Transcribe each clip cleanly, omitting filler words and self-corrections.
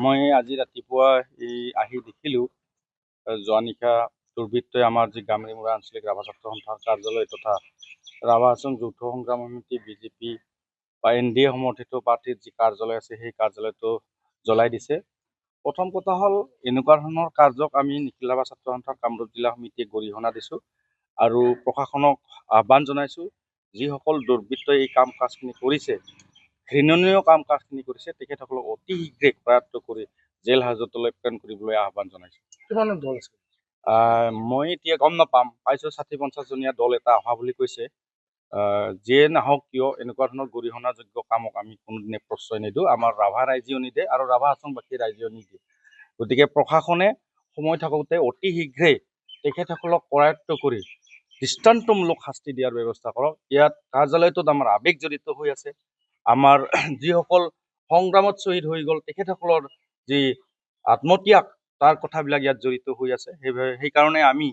মই আজি ৰাতিপুৱা আহি দেখিলোঁ যোৱা নিশা দুৰ্বৃত্তই আমাৰ যি গামৰিমুৰা আঞ্চলিক ৰাভা ছাত্ৰ সন্থাৰ কাৰ্যালয় তথা ৰাভা হাছং যৌথ সংগ্ৰাম সমিতি বিজেপি বা NDA সমৰ্থিত পাৰ্টিৰ যি কাৰ্যালয় আছে সেই কাৰ্যালয়টো জ্বলাই দিছে। প্ৰথম কথা হ'ল এনেকুৱা ধৰণৰ কাৰ্যক আমি নিখিল ৰাভা ছাত্ৰ সন্থাৰ কামৰূপ জিলা সমিতিয়ে গৰিহণা দিছোঁ আৰু প্ৰশাসনক আহ্বান জনাইছোঁ যিসকল দুৰ্বৃত্তই এই কাম কাজখিনি কৰিছে, ঘৃণনীয় কাম কাজখিনি কৰিছে, তেখেতসকলক অতি শীঘ্ৰে কৰায়ত্ব কৰি জেল হাজতলৈ প্ৰেৰণ কৰিবলৈ আহ্বান জনাইছোঁ। কিমানৰ দল আছে? মই এতিয়া গম নাপাম, পাইছোঁ 60-50 জনীয়া দল এটা অহা বুলি কৈছে। যিয়ে নাহক কিয় এনেকুৱা ধৰণৰ গৰিহণাযোগ্য কামক আমি কোনোদিনে প্ৰশ্ৰয় নিদিওঁ। আমাৰ ৰাভা ৰাইজেও নিদিয়ে আৰু ৰাভা হাছংবাসী ৰাইজেও নিদিয়ে। গতিকে প্ৰশাসনে সময় থাকোঁতে অতি শীঘ্ৰে তেখেতসকলক কৰায়ত্ব কৰি দৃষ্টান্তমূলক শাস্তি দিয়াৰ ব্যৱস্থা কৰক। ইয়াত কাৰ্যালয়টোত আমাৰ আৱেগ জড়িত হৈ আছে। আমাৰ যিসকল সংগ্ৰামত শ্বহীদ হৈ গ'ল তেখেতসকলৰ যি আত্মত্যাগ তাৰ কথাবিলাক ইয়াত জড়িত হৈ আছে। সেইকাৰণে আমি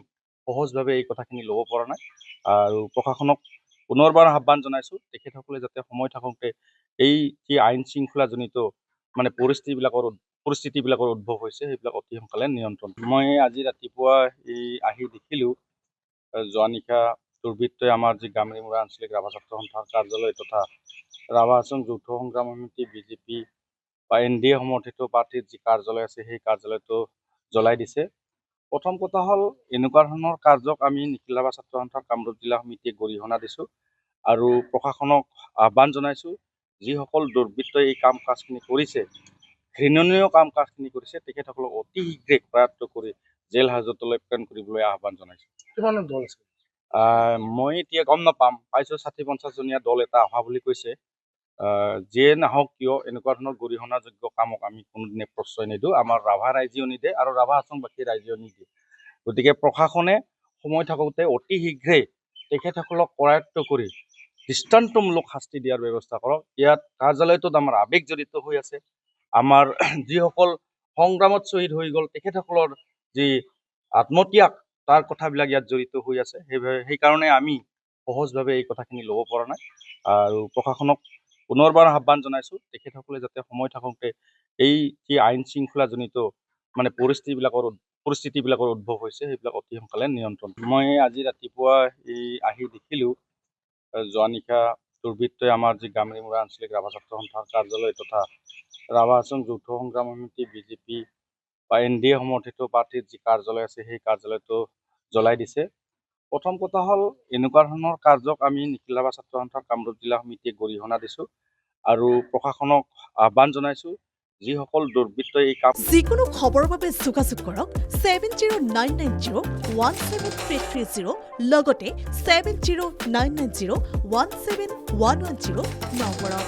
সহজভাৱে এই কথাখিনি ল'ব পৰা নাই আৰু প্ৰশাসনক পুনৰবাৰ আহ্বান জনাইছোঁ তেখেতসকলে যাতে সময় থাকোঁতে এই যি আইন শৃংখলাজনিত পৰিস্থিতিবিলাকৰ উদ্ভৱ হৈছে সেইবিলাক অতি সোনকালে নিয়ন্ত্ৰণ। মই আজি ৰাতিপুৱা আহি দেখিলোঁ যোৱা নিশা দুৰ্বৃত্তই আমাৰ যি গামৰিমুৰা আঞ্চলিক ৰাভা ছাত্ৰ সন্থাৰ কাৰ্যালয় তথা ৰাভা হাছং যৌথ সংগ্ৰাম সমিতি বিজেপি বা NDA সমৰ্থিত পাৰ্টিৰ যি কাৰ্যালয় আছে সেই কাৰ্যালয়টো জ্বলাই দিছে। প্ৰথম কথা হ'ল এনেকুৱা ধৰণৰ কাৰ্যক আমি নিখিল ৰাভা ছাত্ৰ সন্থাৰ কামৰূপ জিলা সমিতিয়ে গৰিহণা দিছোঁ আৰু প্ৰশাসনক আহ্বান জনাইছোঁ যিসকল দুৰ্বৃত্তই এই কাম কাজখিনি কৰিছে, ঘৃণনীয় কাম কাজখিনি কৰিছে, তেখেতসকলক অতি শীঘ্ৰে কৰায়ত্ব কৰি জেল হাজতলৈ প্ৰেৰণ কৰিবলৈ আহ্বান জনাইছোঁ। কিমানৰ দল আছে? মই এতিয়া গম নাপাম, পাইছোঁ 60-50 জনীয়া দল এটা অহা বুলি কৈছে। যিয়ে নাহক কিয় এনেকুৱা ধৰণৰ গৰিহণাযোগ্য কামক আমি কোনোদিনে প্ৰশ্ৰয় নিদিওঁ। আমাৰ ৰাভা ৰাইজেও নিদিয়ে আৰু ৰাভা হাছংবাসী ৰাইজেও নিদিয়ে। গতিকে প্ৰশাসনে সময় থাকোঁতে অতি শীঘ্ৰে তেখেতসকলক কৰায়ত্ব কৰি দৃষ্টান্তমূলক শাস্তি দিয়াৰ ব্যৱস্থা কৰক। ইয়াত কাৰ্যালয়টোত আমাৰ আৱেগ জড়িত হৈ আছে। আমাৰ যিসকল সংগ্ৰামত শ্বহীদ হৈ গ'ল তেখেতসকলৰ যি আত্মত্যাগ তাৰ কথাবিলাক ইয়াত জড়িত হৈ আছে। সেইকাৰণে আমি সহজভাৱে এই কথাখিনি ল'ব পৰা নাই আৰু প্ৰশাসনক পুনৰবাৰ আহ্বান জনাইছোঁ তেখেতসকলে যাতে সময় থাকোঁতে এই যি আইন শৃংখলাজনিত পৰিস্থিতিবিলাকৰ উদ্ভৱ হৈছে সেইবিলাক অতি সোনকালে নিয়ন্ত্ৰণ। মই আজি ৰাতিপুৱা আহি দেখিলোঁ যোৱা নিশা দুৰ্বৃত্তই আমাৰ যি গামৰিমুৰা আঞ্চলিক ৰাভা ছাত্ৰ সন্থাৰ কাৰ্যালয় তথা ৰাভা হাছং যৌথ সংগ্ৰাম সমিতি বিজেপি বা NDA সমৰ্থিত পাৰ্টিৰ যি কাৰ্যালয় আছে সেই কাৰ্যালয়টো জ্বলাই দিছে। প্ৰথম কথা হ'ল এনেকুৱা ধৰণৰ কাৰ্যক আমি নিখিল ৰাভা ছাত্ৰ সন্থাৰ কামৰূপ জিলা সমিতিয়ে গৰিহণা দিছোঁ আৰু প্ৰশাসনক আহ্বান জনাইছোঁ যিসকল দুৰ্বৃত্তই এই কাম। যিকোনো খবৰৰ বাবে যোগাযোগ কৰক 7099017330 লগতে 7099017110 নম্বৰত।